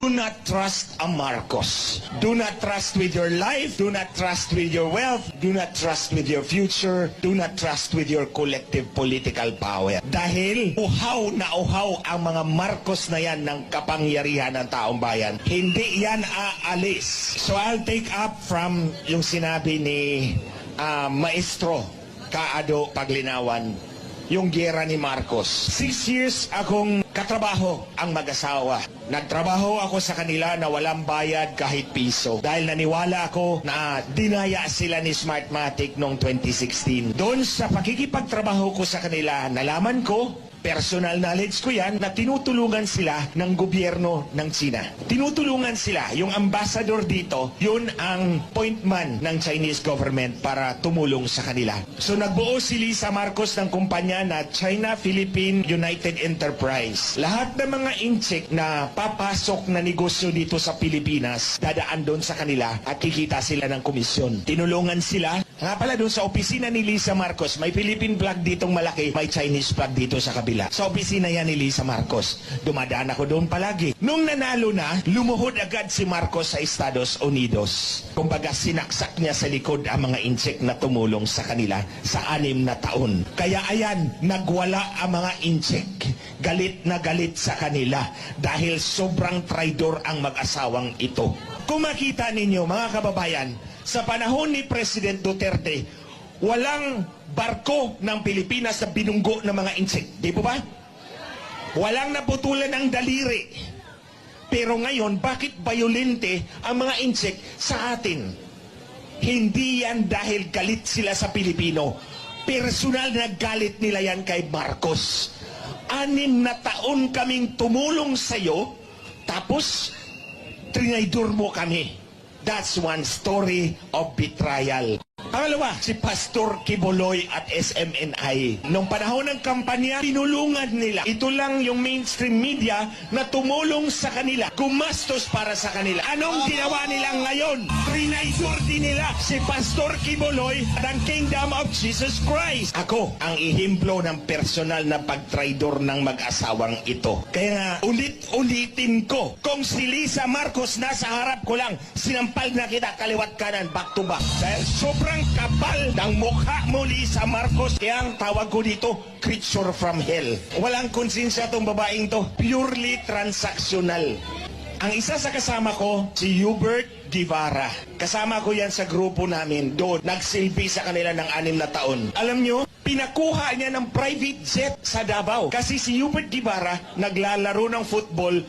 Do not trust a Marcos. Do not trust with your life. Do not trust with your wealth. Do not trust with your future. Do not trust with your collective political power. Dahil uhaw na uhaw ang mga Marcos na yan ng kapangyarihan ng taong bayan. Hindi yan aalis. So I'll take up from yung sinabi ni Maestro Kaado Paglinawan. Yung giyera ni Marcos. 6 years akong katrabaho ang mag-asawa. Nagtrabaho ako sa kanila na walang bayad kahit piso. Dahil naniwala ako na dinaya sila ni Smartmatic noong 2016. Doon sa pakikipagtrabaho ko sa kanila, nalaman ko, personal knowledge ko yan, na tinutulungan sila ng gobyerno ng China. Tinutulungan sila. Yung ambassador dito, yun ang point man ng Chinese government para tumulong sa kanila. So nagbuo si Lisa Marcos ng kumpanya na China-Philippine United Enterprise. Lahat ng mga incheck na papasok na negosyo dito sa Pilipinas, dadaan doon sa kanila at kikita sila ng komisyon. Tinulungan sila. Nga pala doon sa opisina ni Lisa Marcos, may Philippine flag ditong malaki, may Chinese flag dito sa kabila. Sa opisina yan ni Lisa Marcos. Dumadaan ako doon palagi. Nung nanalo na, lumuhod agad si Marcos sa Estados Unidos. Kumbaga sinaksak niya sa likod ang mga incheck na tumulong sa kanila sa 6 na taon. Kaya ayan, nagwala ang mga incheck. Galit na galit sa kanila dahil sobrang traidor ang mag-asawang ito. Kung makita ninyo mga kababayan, sa panahon ni President Duterte, walang barko ng Pilipinas na binunggo ng mga incheck. Di po ba? Walang naputulan ng daliri. Pero ngayon, bakit bayolente ang mga incheck sa atin? Hindi yan dahil galit sila sa Pilipino. Personal na galit nila yan kay Marcos. 6 na taon kaming tumulong sa'yo, tapos trinaydor mo kami. That's one story of betrayal. Pangalawa, si Pastor Kibuloy at SMNI. Nung panahon ng kampanya, tinulungan nila. Ito lang yung mainstream media na tumulong sa kanila, gumastos para sa kanila. Anong ginawa nila ngayon? Trinaydor din nila si Pastor Kibuloy ng Kingdom of Jesus Christ. Ako ang ihimplo ng personal na pagtraidor ng mag-asawang ito. Kaya nga, ulit-ulitin ko, kung si Lisa Marcos nasa harap ko lang, sinampal na kita kaliwat kanan, back to back. Dahil sobrang kapal ng mukha mo, Lisa Marcos. Kaya ang tawag ko dito, creature from hell. Walang konsensya tong babaeng to. Purely transactional. Ang isa sa kasama ko, si Hubert Guevara. Kasama ko yan sa grupo namin. Doon, nagsilbi sa kanila ng 6 na taon. Alam nyo, pinakuha niya ng private jet sa Davao. Kasi si Hubert Guevara naglalaro ng football